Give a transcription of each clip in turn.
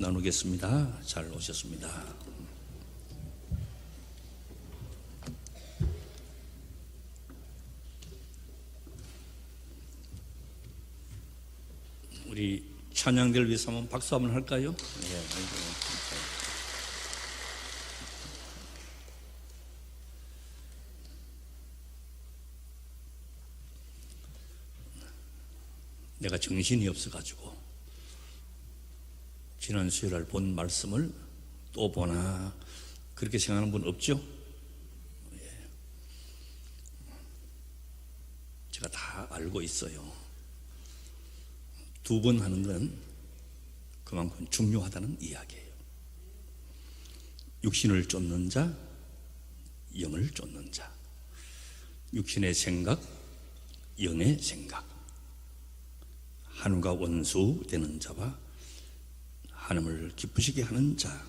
나누겠습니다. 잘 오셨습니다. 우리 찬양대를 위해서 한번 박수 한번 할까요? 네. 내가 정신이 없어가지고 지난 수요일 본 말씀을 또 보나 그렇게 생각하는 분 없죠? 제가 다 알고 있어요. 두 번 하는 건 그만큼 중요하다는 이야기예요. 육신을 쫓는 자, 영을 쫓는 자. 육신의 생각, 영의 생각. 하나님과 원수 되는 자와 하나님을 기쁘시게 하는 자.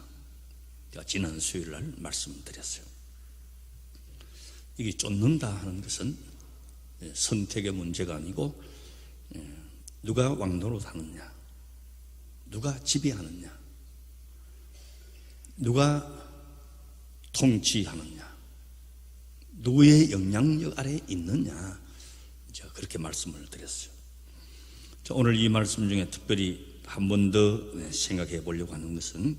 제가 지난 수요일 날 말씀드렸어요. 이게 쫓는다 하는 것은 선택의 문제가 아니고 누가 왕노릇 하느냐, 누가 지배하느냐, 누가 통치하느냐, 누구의 영향력 아래 있느냐, 제가 그렇게 말씀을 드렸어요. 오늘 이 말씀 중에 특별히 한 번 더 생각해 보려고 하는 것은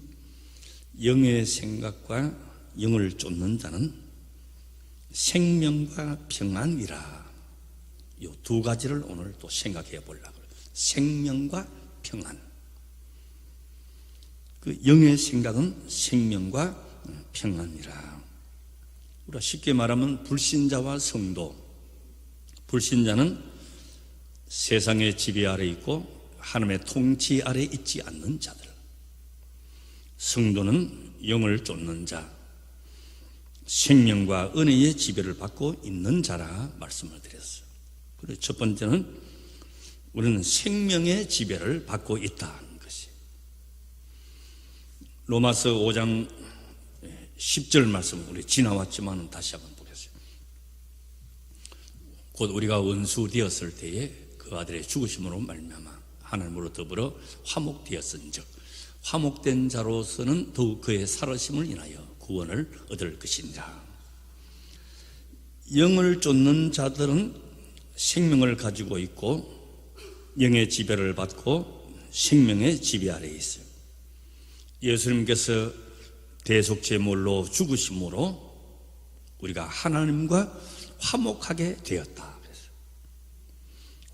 영의 생각과 영을 쫓는 자는 생명과 평안이라. 이 두 가지를 오늘 또 생각해 보려고 해요. 생명과 평안. 그 영의 생각은 생명과 평안이라. 우리가 쉽게 말하면 불신자와 성도. 불신자는 세상의 지배 아래 있고 하나님의 통치 아래 있지 않는 자들. 성도는 영을 쫓는 자, 생명과 은혜의 지배를 받고 있는 자라 말씀을 드렸어요. 그리고 첫 번째는 우리는 생명의 지배를 받고 있다는 것이. 로마서 5장 10절 말씀 우리 지나왔지만 다시 한번 보겠어요. 곧 우리가 원수 되었을 때에 그 아들의 죽으심으로 말미암아 하나님으로 더불어 화목되었은즉 화목된 자로서는 더욱 그의 살아심을 인하여 구원을 얻을 것이니라. 영을 쫓는 자들은 생명을 가지고 있고 영의 지배를 받고 생명의 지배 아래에 있어요. 예수님께서 대속제물로 죽으심으로 우리가 하나님과 화목하게 되었다.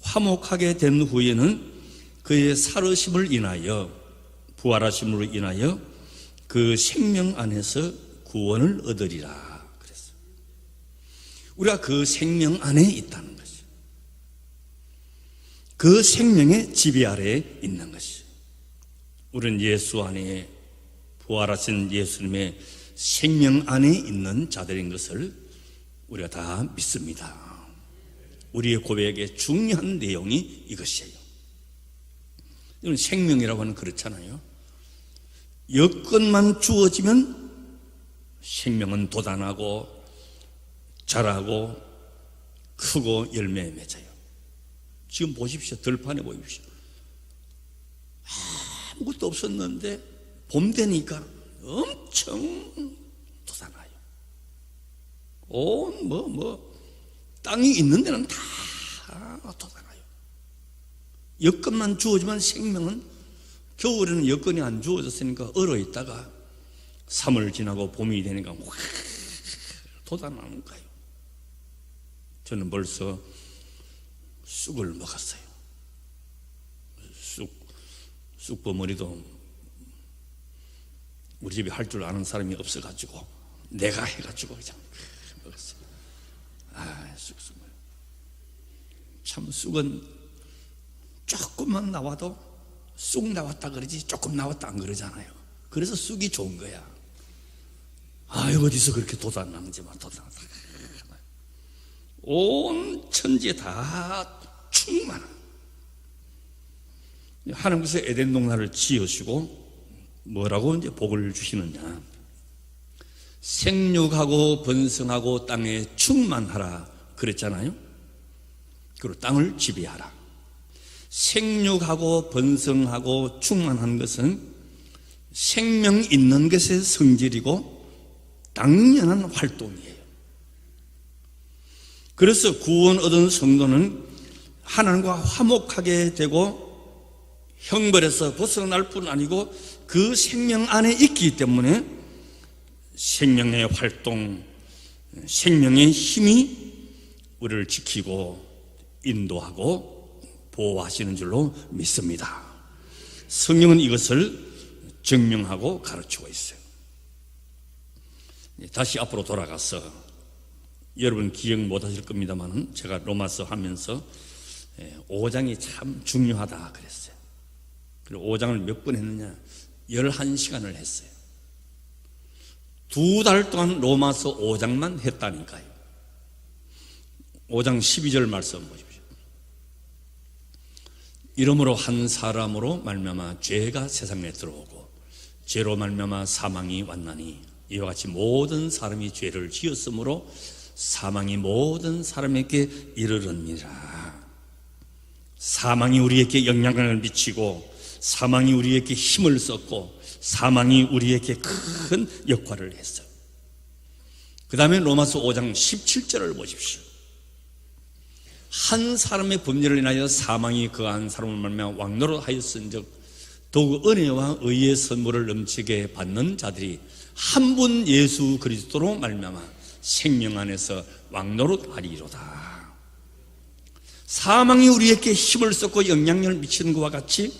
화목하게 된 후에는 그의 살으심을 인하여 부활하심으로 인하여 그 생명 안에서 구원을 얻으리라 그랬어요. 우리가 그 생명 안에 있다는 것이죠. 그 생명의 지배 아래에 있는 것이죠. 우리는 예수 안에 부활하신 예수님의 생명 안에 있는 자들인 것을 우리가 다 믿습니다. 우리의 고백의 중요한 내용이 이것이에요. 이건 생명이라고 하는 그렇잖아요. 여건만 주어지면 생명은 돋아나고 자라고 크고 열매 맺어요. 지금 보십시오. 들판에 보십시오. 아무것도 없었는데 봄 되니까 엄청 돋아나요. 땅이 있는 데는 다 돋아나요. 여건만 주어지면 생명은, 겨울에는 여건이 안 주어졌으니까 얼어 있다가 3월 지나고 봄이 되니까 확 돋아나는 거예요. 저는 벌써 쑥을 먹었어요. 쑥버무리도 우리 집에 할 줄 아는 사람이 없어가지고 내가 해가지고 그냥 먹었어요. 쑥. 참 쑥은 조금만 나와도 쑥 나왔다 그러지 조금 나왔다 안 그러잖아요. 그래서 쑥이 좋은 거야. 어디서 그렇게 돋아나는지만 돋아나다. 온 천지에 다 충만한. 하나님께서 에덴 동산을 지으시고 뭐라고 이제 복을 주시느냐. 생육하고 번성하고 땅에 충만하라 그랬잖아요. 그리고 땅을 지배하라. 생육하고 번성하고 충만한 것은 생명 있는 것의 성질이고 당연한 활동이에요. 그래서 구원 얻은 성도는 하나님과 화목하게 되고 형벌에서 벗어날 뿐 아니고 그 생명 안에 있기 때문에 생명의 활동, 생명의 힘이 우리를 지키고 인도하고 보호하시는 줄로 믿습니다. 성경은 이것을 증명하고 가르치고 있어요. 다시 앞으로 돌아가서 여러분 기억 못하실 겁니다만 제가 로마서 하면서 5장이 참 중요하다 그랬어요. 그리고 5장을 몇 번 했느냐? 11시간을 했어요. 2달 동안 로마서 5장만 했다니까요. 5장 12절 말씀 보십시오. 이러므로 한 사람으로 말미암아 죄가 세상에 들어오고 죄로 말미암아 사망이 왔나니 이와 같이 모든 사람이 죄를 지었으므로 사망이 모든 사람에게 이르렀니라. 사망이 우리에게 영향을 미치고 사망이 우리에게 힘을 썼고 사망이 우리에게 큰 역할을 했어요. 그 다음에 로마서 5장 17절을 보십시오. 한 사람의 범죄를 인하여 사망이 그 한 사람을 말미암아 왕노릇 하였은즉 더욱 은혜와 의의 선물을 넘치게 받는 자들이 한 분 예수 그리스도로 말미암아 생명 안에서 왕노릇 하리로다. 사망이 우리에게 힘을 썼고 영향력을 미치는 것과 같이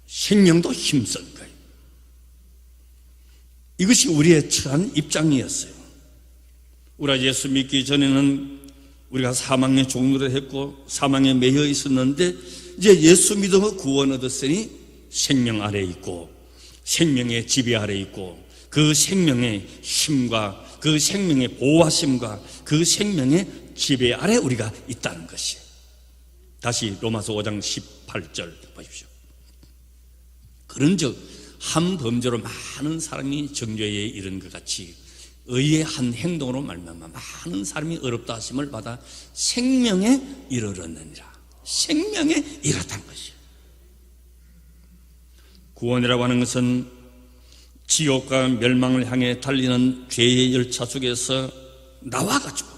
생명도 힘쓴 거예요. 이것이 우리의 처한 입장이었어요. 우리가 예수 믿기 전에는 우리가 사망의 종로를 했고 사망에 매여 있었는데 이제 예수 믿어 구원 얻었으니 생명 아래 있고 생명의 지배 아래 있고 그 생명의 힘과 그 생명의 보호하심과 그 생명의 지배 아래 우리가 있다는 것이에요. 다시 로마서 5장 18절 보십시오. 그런즉 한 범죄로 많은 사람이 정죄에 이른 것 같이 의의 한 행동으로 말미암아 많은 사람이 어렵다 하심을 받아 생명에 이르렀느니라. 생명에 이르렀다는 것이에요. 구원이라고 하는 것은 지옥과 멸망을 향해 달리는 죄의 열차 속에서 나와가지고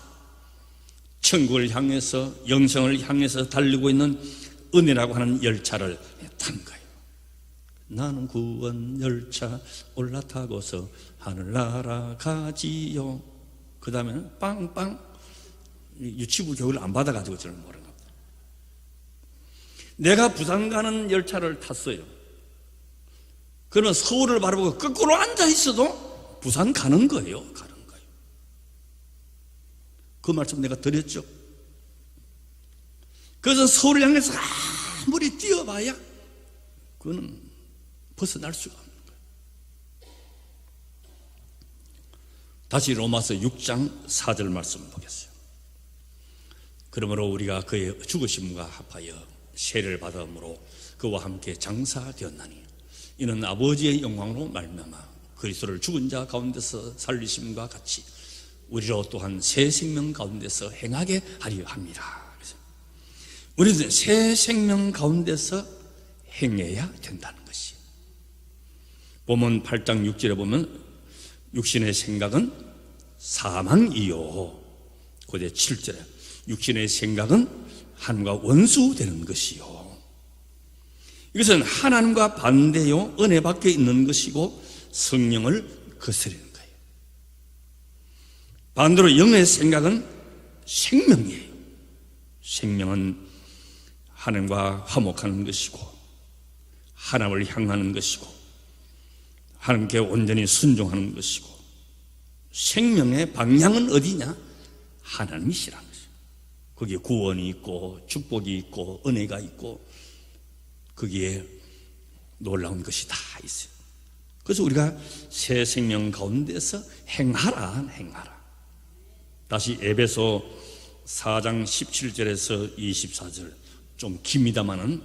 천국을 향해서 영생을 향해서 달리고 있는 은혜라고 하는 열차를 탄 거예요. 나는 구원 열차 올라타고서 하늘나라 가지요. 그 다음에는 빵빵. 유치부 교육을 안 받아가지고 저는 모르는 겁니다. 내가 부산 가는 열차를 탔어요. 그러면 서울을 바라보고 거꾸로 앉아있어도 부산 가는 거예요. 가는 거예요. 그 말씀 내가 드렸죠. 그래서 서울을 향해서 아무리 뛰어봐야 그거는 벗어날 수가 없는 거예요. 다시 로마서 6장 4절 말씀 보겠어요. 그러므로 우리가 그의 죽으심과 합하여 세례를 받음으로 그와 함께 장사되었나니 이는 아버지의 영광으로 말미암아 그리스도를 죽은 자 가운데서 살리심과 같이 우리로 또한 새 생명 가운데서 행하게 하려 합니다. 우리는 새 생명 가운데서 행해야 된다는 것이. 본문 8장 6절에 보면 육신의 생각은 사망이요. 고대 7절에 육신의 생각은 하나님과 원수되는 것이요. 이것은 하나님과 반대요 은혜 밖에 있는 것이고 성령을 거스르는 거예요. 반대로 영의 생각은 생명이에요. 생명은 하나님과 화목하는 것이고 하나님을 향하는 것이고 하나님께 온전히 순종하는 것이고 생명의 방향은 어디냐? 하나님이시라는 것이에요. 거기에 구원이 있고 축복이 있고 은혜가 있고 거기에 놀라운 것이 다 있어요. 그래서 우리가 새 생명 가운데서 행하라. 다시 에베소 4장 17절에서 24절 좀 깁니다마는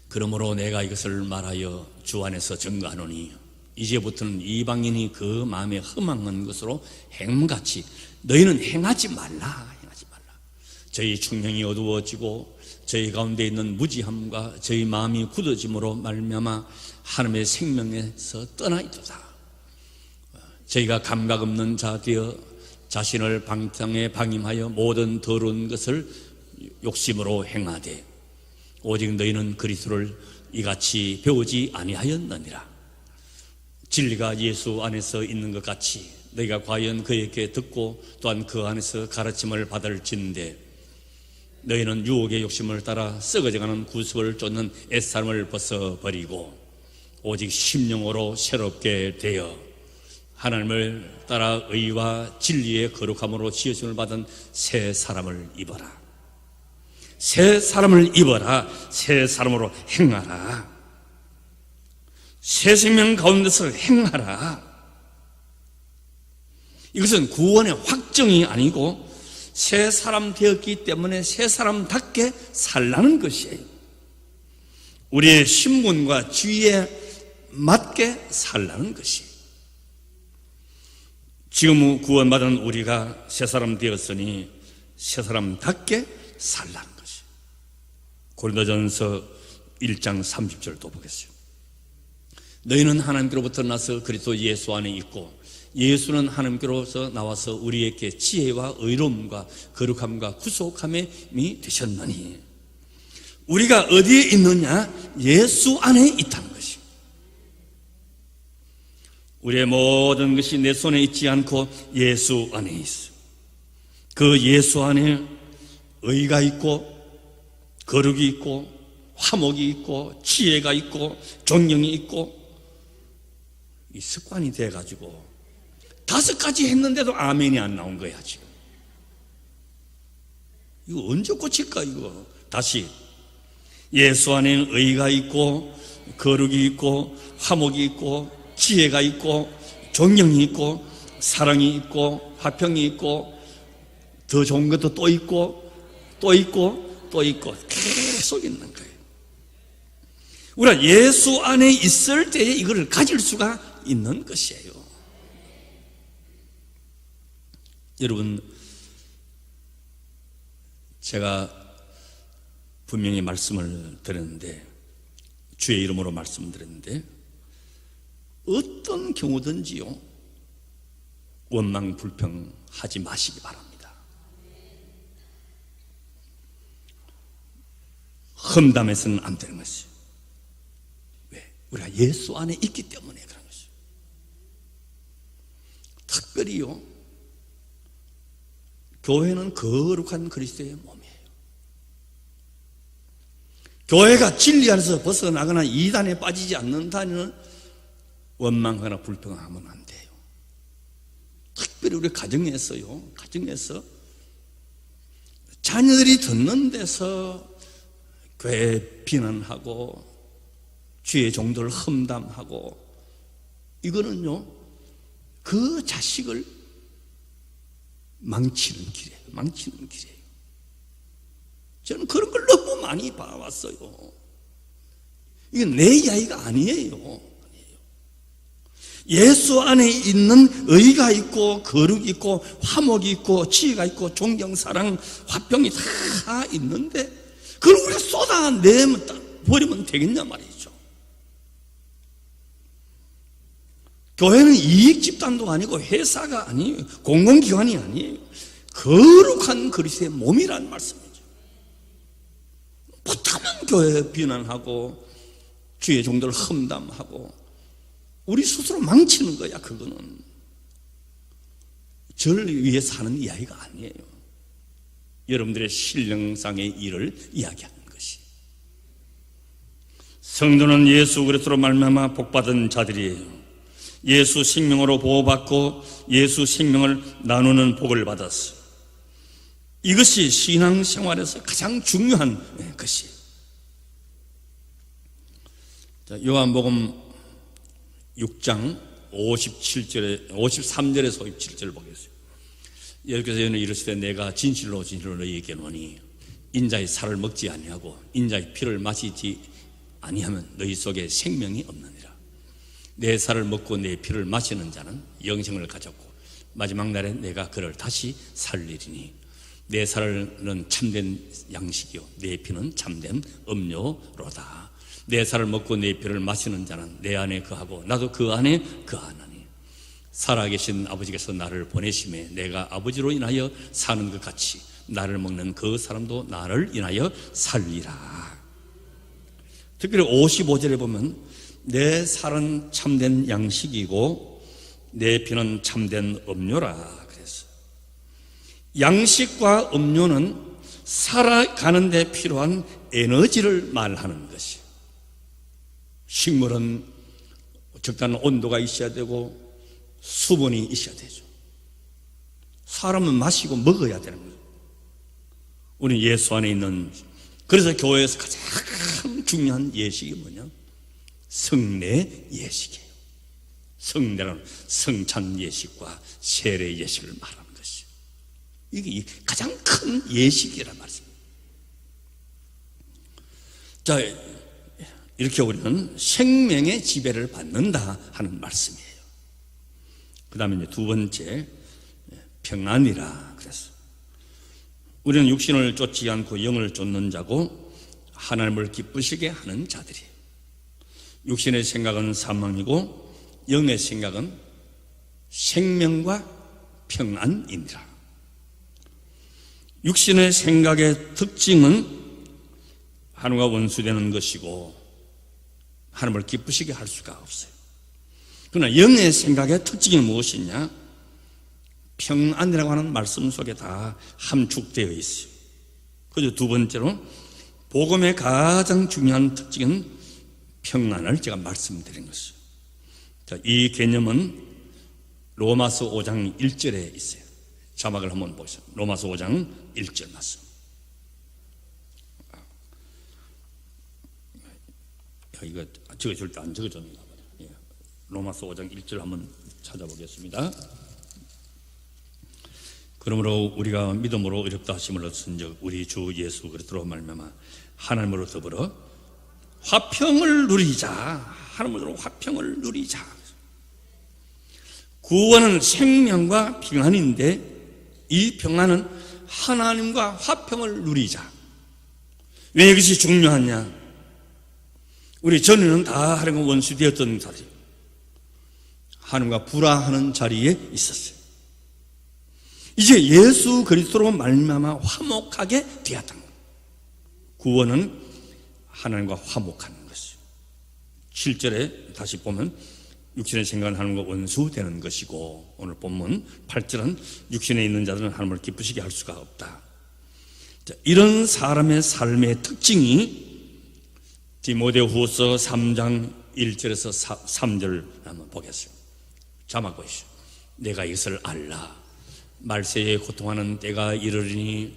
그러므로 내가 이것을 말하여 주 안에서 증거하노니 이제부터는 이방인이 그 마음에 흠한 것으로 행함같이 너희는 행하지 말라. 저희 충령이 어두워지고 저희 가운데 있는 무지함과 저희 마음이 굳어짐으로 말미암아 하나님의 생명에서 떠나 있도다. 저희가 감각 없는 자 되어 자신을 방탕에 방임하여 모든 더러운 것을 욕심으로 행하되 오직 너희는 그리스도를 이같이 배우지 아니하였느니라. 진리가 예수 안에서 있는 것 같이 너희가 과연 그에게 듣고 또한 그 안에서 가르침을 받을진대 너희는 유혹의 욕심을 따라 썩어져가는 구습을 쫓는 옛사람을 벗어버리고 오직 심령으로 새롭게 되어 하나님을 따라 의와 진리의 거룩함으로 지으심을 받은 새 사람을 입어라. 새 사람을 입어라. 새 사람으로 행하라. 새 생명 가운데서 행하라. 이것은 구원의 확정이 아니고 새 사람 되었기 때문에 새 사람답게 살라는 것이에요. 우리의 신분과 지위에 맞게 살라는 것이에요. 지금 구원받은 우리가 새 사람 되었으니 새 사람답게 살라는 것이에요. 고린도전서 1장 30절도 보겠어요. 너희는 하나님께로부터 나서 그리스도 예수 안에 있고 예수는 하나님께로서 나와서 우리에게 지혜와 의로움과 거룩함과 구속함이 되셨느니 우리가 어디에 있느냐? 예수 안에 있다는 것이. 우리의 모든 것이 내 손에 있지 않고 예수 안에 있어. 그 예수 안에 의가 있고 거룩이 있고 화목이 있고 지혜가 있고 존경이 있고 이 습관이 돼가지고 5가지 했는데도 아멘이 안 나온 거야 지금. 이거 언제 고칠까 이거. 다시 예수 안에 의가 있고 거룩이 있고 화목이 있고 지혜가 있고 존경이 있고 사랑이 있고 화평이 있고 더 좋은 것도 또 있고 또 있고 또 있고 계속 있는 거예요. 우리가 예수 안에 있을 때에 이걸 가질 수가 있는 것이에요. 여러분, 제가 분명히 말씀을 드렸는데 주의 이름으로 말씀드렸는데 어떤 경우든지요 원망 불평하지 마시기 바랍니다. 험담해서는 안 되는 것이에요. 왜? 우리가 예수 안에 있기 때문에 그런 것이에요. 특별히요 교회는 거룩한 그리스도의 몸이에요. 교회가 진리 안에서 벗어나거나 이단에 빠지지 않는다면 원망하거나 불평하면 안 돼요. 특별히 우리 가정에서요, 가정에서 자녀들이 듣는 데서 교회 비난하고 주의 종들을 험담하고 이거는요 그 자식을 망치는 길이에요. 망치는 길이에요. 저는 그런 걸 너무 많이 봐왔어요. 이건 내 이야기가 아니에요. 예수 안에 있는 의가 있고 거룩이 있고 화목이 있고 지혜가 있고 존경, 사랑, 화평이 다 있는데 그걸 우리가 쏟아내버리면 되겠냐 말이죠. 교회는 이익 집단도 아니고 회사가 아니에요. 공공기관이 아니에요. 거룩한 그리스도의 몸이라는 말씀이죠. 못하면 교회 비난하고 주의 종들을 험담하고 우리 스스로 망치는 거야. 그거는 저를 위해 사는 이야기가 아니에요. 여러분들의 신령상의 일을 이야기하는 것이. 성도는 예수 그리스도로 말미암아 복받은 자들이에요. 예수 생명으로 보호받고 예수 생명을 나누는 복을 받았어. 이것이 신앙생활에서 가장 중요한 것이에요. 요한복음 6장 53절에서 57절을 보겠습니다. 여기서 이르시되 내가 진실로 진실로 너희에게 이르노니 인자의 살을 먹지 아니하고 인자의 피를 마시지 아니하면 너희 속에 생명이 없느니라. 내 살을 먹고 내 피를 마시는 자는 영생을 가졌고 마지막 날에 내가 그를 다시 살리리니 내 살은 참된 양식이요 내 피는 참된 음료로다. 내 살을 먹고 내 피를 마시는 자는 내 안에 거하고 나도 그 안에 거하나니 살아계신 아버지께서 나를 보내심에 내가 아버지로 인하여 사는 것 같이 나를 먹는 그 사람도 나를 인하여 살리라. 특별히 55절에 보면 내 살은 참된 양식이고 내 피는 참된 음료라 그랬어요. 양식과 음료는 살아가는 데 필요한 에너지를 말하는 것이에요. 식물은 적당한 온도가 있어야 되고 수분이 있어야 되죠. 사람은 마시고 먹어야 되는 거예요. 우리 예수 안에 있는, 그래서 교회에서 가장 중요한 예식이 뭐냐? 성례 예식이에요. 성례라는 성찬 예식과 세례 예식을 말하는 것이에요. 이게 가장 큰 예식이란 말입니다. 자, 이렇게 우리는 생명의 지배를 받는다 하는 말씀이에요. 그 다음에 이제 두 번째, 평안이라 그랬어요. 우리는 육신을 쫓지 않고 영을 쫓는 자고 하나님을 기쁘시게 하는 자들이에요. 육신의 생각은 사망이고 영의 생각은 생명과 평안이니라. 육신의 생각의 특징은 하나님과 원수되는 것이고 하나님을 기쁘시게 할 수가 없어요. 그러나 영의 생각의 특징이 무엇이냐? 평안이라고 하는 말씀 속에 다 함축되어 있어요. 그래서 두 번째로 복음의 가장 중요한 특징은 평안을 제가 말씀드린 것이에요. 자, 이 개념은 로마서 5장 1절에 있어요. 자막을 한번 보세요. 로마서 5장 1절 말씀. 이거 적어줄 때 안 적어줬나 봐요. 로마서 5장 1절 한번 찾아보겠습니다. 그러므로 우리가 믿음으로 의롭다 하심을 얻은즉 우리 주 예수 그리스도로 말미암아 하나님으로 더불어 화평을 누리자. 하나님으로 화평을 누리자. 구원은 생명과 평안인데 이 평안은 하나님과 화평을 누리자. 왜 이것이 중요하냐? 우리 전에는 다 하나님과 원수되었던 자리, 하나님과 불화하는 자리에 있었어요. 이제 예수 그리스도로 말미암아 화목하게 되었다. 구원은 하나님과 화목하는 것이요. 7절에 다시 보면 육신의 생각은 하나님과 원수되는 것이고, 오늘 본문 8절은 육신에 있는 자들은 하나님을 기쁘시게 할 수가 없다. 자, 이런 사람의 삶의 특징이 디모데후서 3장 1절에서 3절 한번 보겠습니다. 자막 보시죠. 내가 이것을 알라. 말세에 고통하는 때가 이르리니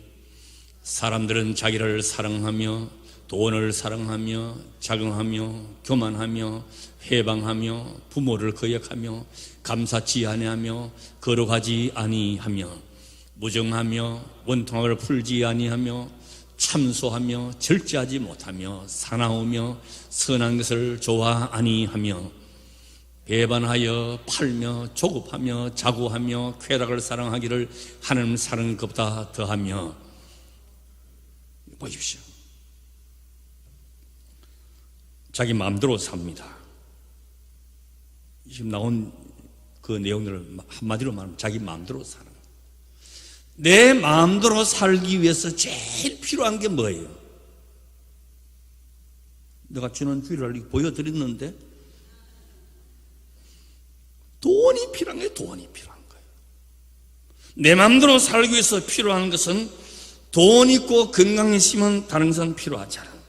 사람들은 자기를 사랑하며 돈을 사랑하며 자긍하며 교만하며 회방하며 부모를 거역하며 감사치 아니하며 거룩하지 아니하며 무정하며 원통함을 풀지 아니하며 참소하며 절제하지 못하며 사나우며 선한 것을 좋아 아니하며 배반하여 팔며 조급하며 자고하며 쾌락을 사랑하기를 하나님 사랑하는 것보다 더하며. 보십시오. 자기 마음대로 삽니다. 지금 나온 그 내용들을 한마디로 말하면 자기 마음대로 사는 거예요. 내 마음대로 살기 위해서 제일 필요한 게 뭐예요? 내가 지난 주일날 보여드렸는데 돈이 필요한 거예요. 돈이 필요한 거예요. 내 마음대로 살기 위해서 필요한 것은 돈 있고 건강했으면 다른 것은 필요하지 않아.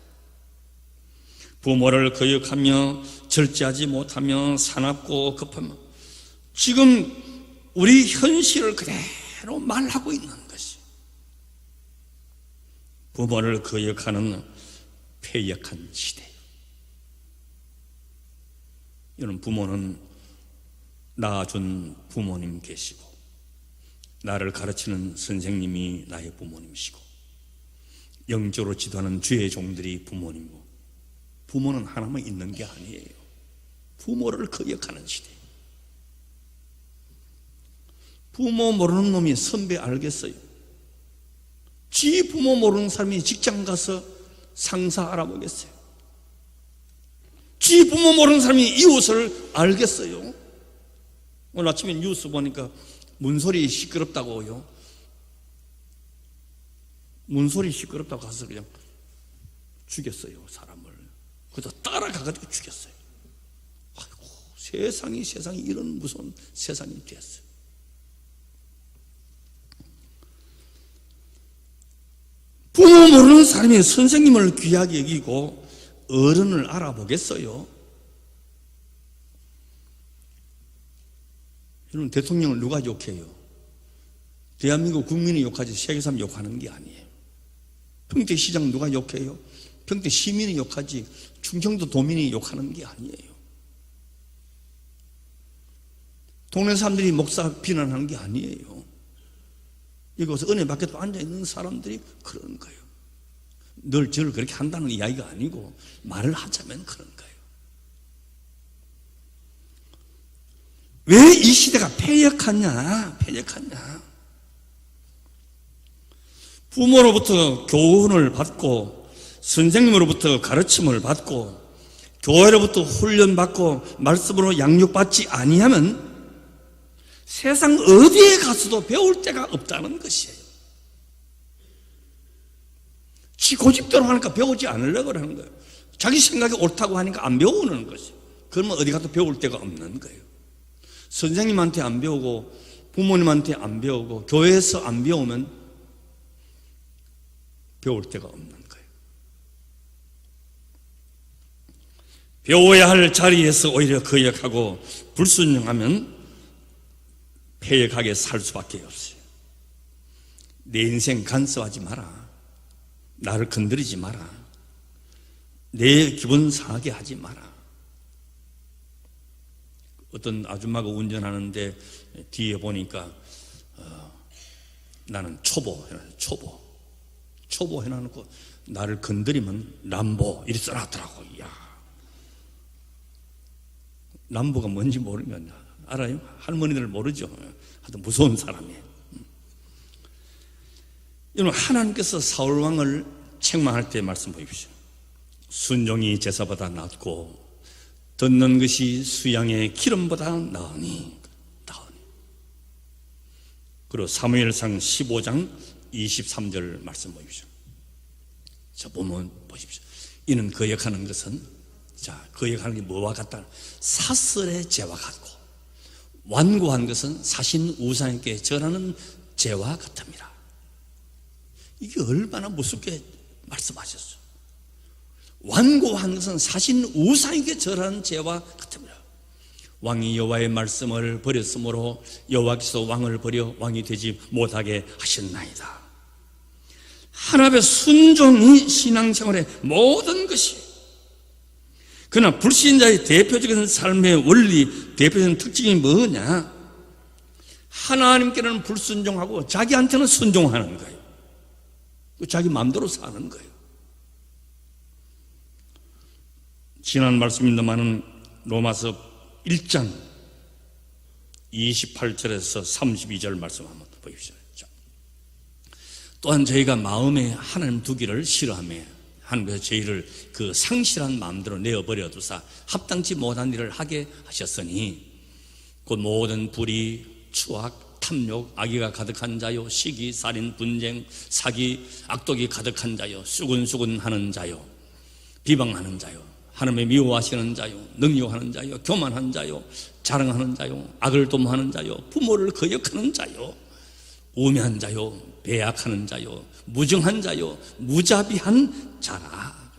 부모를 거역하며 절제하지 못하며 사납고 급하며, 지금 우리 현실을 그대로 말하고 있는 것이 부모를 거역하는 패역한 시대예요. 이런 부모는 낳아준 부모님 계시고 나를 가르치는 선생님이 나의 부모님이시고 영적으로 지도하는 주의 종들이 부모님이고, 부모는 하나만 있는 게 아니에요. 부모를 거역하는 시대. 부모 모르는 놈이 선배 알겠어요? 지 부모 모르는 사람이 직장 가서 상사 알아보겠어요? 지 부모 모르는 사람이 이웃을 알겠어요? 오늘 아침에 뉴스 보니까 문소리 시끄럽다고요. 문소리 시끄럽다고 가서 그냥 죽였어요, 사람을. 그래서 따라가가지고 죽였어요. 아이고, 세상이 이런 무서운 세상이 됐어요. 부모 모르는 사람이 선생님을 귀하게 여기고 어른을 알아보겠어요? 여러분, 대통령을 누가 욕해요? 대한민국 국민이 욕하지 세계 사람 욕하는 게 아니에요. 평택시장 누가 욕해요? 평택 시민이 욕하지 충청도 도민이 욕하는 게 아니에요. 동네 사람들이 목사 비난하는 게 아니에요. 여기 와서 은혜 밖에 또 앉아있는 사람들이 그러는 거예요. 늘 저를 그렇게 한다는 이야기가 아니고 말을 하자면 그런 거예요. 왜 이 시대가 패역하냐? 부모로부터 교훈을 받고 선생님으로부터 가르침을 받고 교회로부터 훈련받고 말씀으로 양육받지 아니하면 세상 어디에 가서도 배울 데가 없다는 것이에요. 지 고집대로 하니까 배우지 않으려고 하는 거예요. 자기 생각이 옳다고 하니까 안 배우는 것이에요. 그러면 어디 가서 배울 데가 없는 거예요. 선생님한테 안 배우고 부모님한테 안 배우고 교회에서 안 배우면 배울 데가 없는 거예요. 배워야 할 자리에서 오히려 거역하고 불순종하면 패역하게 살 수밖에 없어요. 내 인생 간섭하지 마라. 나를 건드리지 마라. 내 기분 상하게 하지 마라. 어떤 아줌마가 운전하는데 뒤에 보니까 나는 초보 해놔놓고 나를 건드리면 람보 이리 써놨더라고. 이야, 람보가 뭔지 모르면 알아요? 할머니들 모르죠. 하여튼 무서운 사람이에요. 여러분, 하나님께서 사울왕을 책망할 때 말씀 보십시오. 순종이 제사보다 낫고 듣는 것이 수양의 기름보다 나으니. 그리고 사무엘상 15장 23절 말씀 보십시오. 자, 보면 보십시오. 이는 거역하는 것은, 자, 거역하는 게 뭐와 같다? 사슬의 죄와 같고 완고한 것은 사신 우상에게 절하는 죄와 같습니다. 이게 얼마나 무섭게 말씀하셨어요. 완고한 것은 사신 우상에게 절하는 죄와 같습니다. 왕이 여호와의 말씀을 버렸으므로 여호와께서 왕을 버려 왕이 되지 못하게 하셨나이다. 하나님의 순종이 신앙생활의 모든 것이. 그러나 불신자의 대표적인 삶의 원리, 대표적인 특징이 뭐냐? 하나님께는 불순종하고 자기한테는 순종하는 거예요. 자기 마음대로 사는 거예요. 지난 말씀입니다마는 로마서 1장 28절에서 32절 말씀 한번 보십시오. 또한 저희가 마음에 하나님 두기를 싫어하며 하나님께서 저희를 그 상실한 마음대로 내어버려 두사 합당치 못한 일을 하게 하셨으니 곧 모든 불의, 추악, 탐욕, 악의가 가득한 자요, 시기, 살인, 분쟁, 사기, 악독이 가득한 자요, 수군수군하는 자요, 비방하는 자요, 하나님의 미워하시는 자요, 능욕하는 자요, 교만한 자요, 자랑하는 자요, 악을 도모하는 자요, 부모를 거역하는 자요, 우매한 자요, 배약하는 자요, 무정한 자요, 무자비한 자라.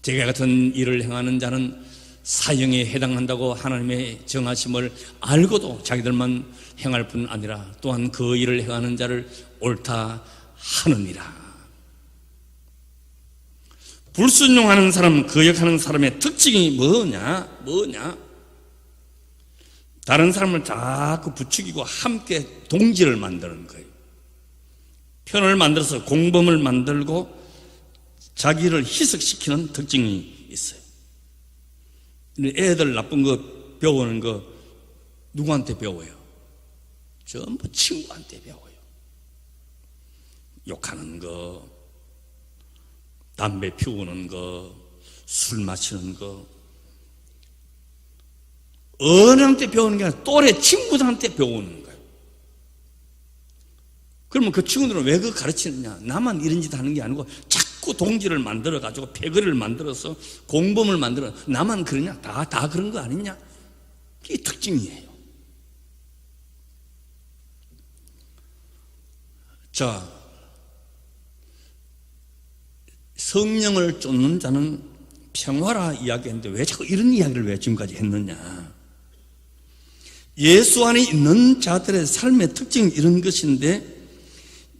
제가 같은 일을 행하는 자는 사형에 해당한다고 하나님의 정하심을 알고도 자기들만 행할 뿐 아니라 또한 그 일을 행하는 자를 옳다 하느니라. 불순종하는 사람, 거역하는 사람의 특징이 뭐냐? 다른 사람을 자꾸 부추기고 함께 동지를 만드는 거예요. 편을 만들어서 공범을 만들고 자기를 희석시키는 특징이 있어요. 애들 나쁜 거 배우는 거 누구한테 배워요? 전부 친구한테 배워요. 욕하는 거, 담배 피우는 거, 술 마시는 거, 어른한테 배우는 게 아니라 또래 친구들한테 배우는 거예요. 그러면 그 친구들은 왜 그거 가르치느냐? 나만 이런 짓 하는 게 아니고 자꾸 동지를 만들어가지고 패거리를 만들어서 공범을 만들어. 나만 그러냐? 다 그런 거 아니냐? 이게 특징이에요. 자, 성령을 쫓는 자는 평화라 이야기했는데 왜 자꾸 이런 이야기를 왜 지금까지 했느냐? 예수 안에 있는 자들의 삶의 특징이 이런 것인데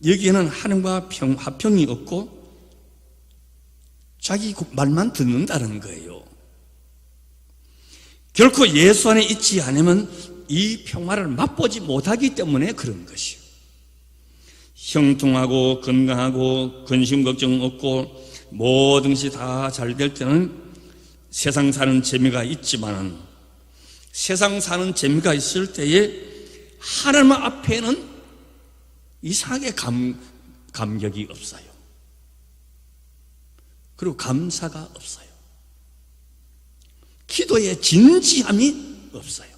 여기에는 하나님과 화평이 없고 자기 말만 듣는다는 거예요. 결코 예수 안에 있지 않으면 이 평화를 맛보지 못하기 때문에 그런 것이요. 형통하고 건강하고 근심 걱정 없고 모든 것이 다 잘 될 때는 세상 사는 재미가 있지만은 세상 사는 재미가 있을 때에 하나님 앞에는 이상하게 감격이 없어요. 그리고 감사가 없어요. 기도에 진지함이 없어요.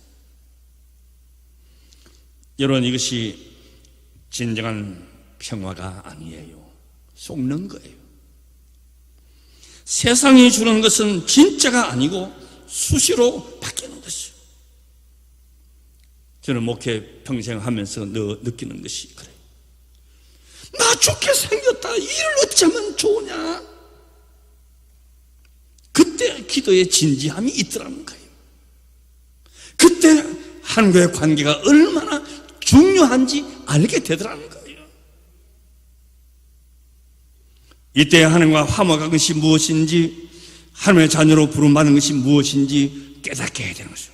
여러분, 이것이 진정한 평화가 아니에요. 속는 거예요. 세상이 주는 것은 진짜가 아니고 수시로 바뀌는 것이에요. 저는 목회 평생 하면서 느끼는 것이 그래요. 나 좋게 생겼다. 일을 어쩌면 좋으냐? 그때 기도에 진지함이 있더라는 거예요. 그때 하나님과의 관계가 얼마나 중요한지 알게 되더라는 거예요. 이때 하나님과 화목한 것이 무엇인지, 하나님의 자녀로 부름받는 것이 무엇인지 깨닫게 해야 되는 것이죠.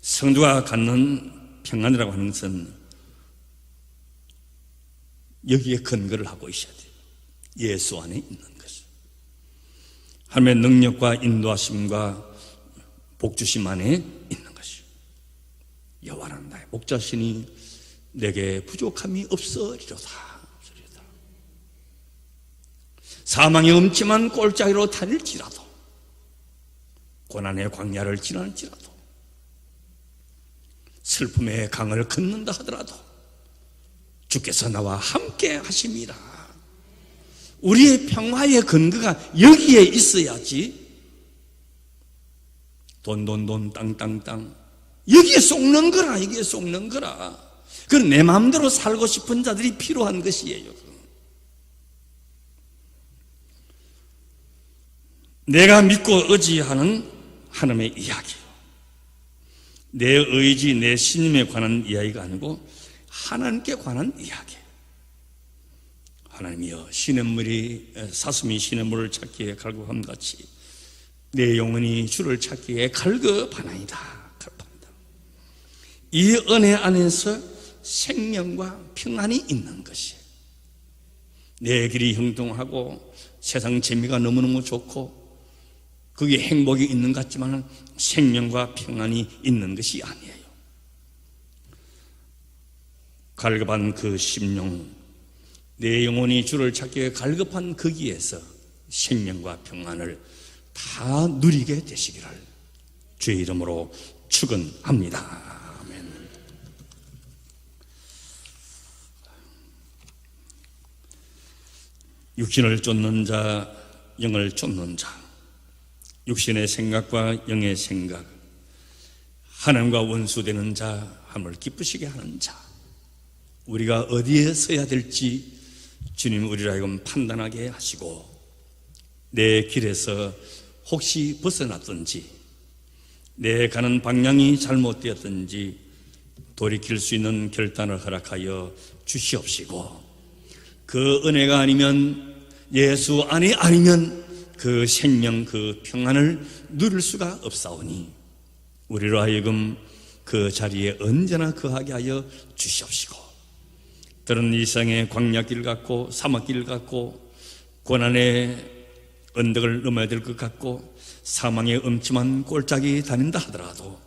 성도가 갖는 평안이라고 하는 것은 여기에 근거를 하고 있어야 돼요. 예수 안에 있는 것이죠. 하나님의 능력과 인도하심과 복주심 안에 있는 것이죠. 여호와는 나의 목자시니 내게 부족함이 없으리로다. 사망의 음침한 꼴짜기로 다닐지라도, 고난의 광야를 지날지라도, 슬픔의 강을 걷는다 하더라도 주께서 나와 함께 하심이라. 우리의 평화의 근거가 여기에 있어야지 돈 땅 여기에 속는 거라. 여기에 속는 거라. 그건 내 마음대로 살고 싶은 자들이 필요한 것이에요. 내가 믿고 의지하는 하나님의 이야기, 내 의지, 내 신임에 관한 이야기가 아니고 하나님께 관한 이야기. 하나님이여, 시냇물이 사슴이 시냇물을 찾기에 갈급함 같이 내 영혼이 주를 찾기에 갈급하나이다. 이 은혜 안에서 생명과 평안이 있는 것이, 내 길이 형통하고 세상 재미가 너무너무 좋고 그게 행복이 있는 것 같지만 생명과 평안이 있는 것이 아니에요. 갈급한 그 심령, 내 영혼이 주를 찾기에 갈급한 거기에서 생명과 평안을 다 누리게 되시기를 주의 이름으로 축원합니다. 아멘. 육신을 쫓는 자, 영을 쫓는 자, 육신의 생각과 영의 생각, 하나님과 원수되는 자, 하나님을 기쁘시게 하는 자, 우리가 어디에 서야 될지 주님 우리를 하여금 판단하게 하시고, 내 길에서 혹시 벗어났든지 내 가는 방향이 잘못되었든지 돌이킬 수 있는 결단을 허락하여 주시옵시고, 그 은혜가 아니면, 예수 안에 아니면 그 생명, 그 평안을 누릴 수가 없사오니 우리로 하여금 그 자리에 언제나 거하게 하여 주시옵시고, 들은 이 세상의 광야길 같고 사막길 같고 고난의 언덕을 넘어야 될 것 같고 사망의 음침한 꼴짝이 다닌다 하더라도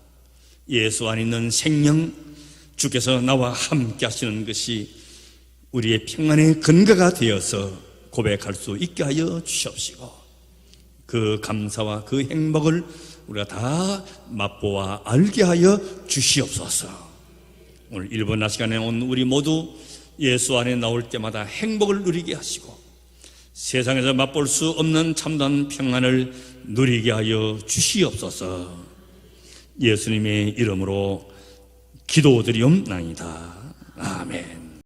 예수 안에 있는 생명, 주께서 나와 함께 하시는 것이 우리의 평안의 근거가 되어서 고백할 수 있게 하여 주시옵시고, 그 감사와 그 행복을 우리가 다 맛보아 알게 하여 주시옵소서. 오늘 1번 시간에 온 우리 모두 예수 안에 나올 때마다 행복을 누리게 하시고 세상에서 맛볼 수 없는 참된 평안을 누리게 하여 주시옵소서. 예수님의 이름으로 기도드리옵나이다.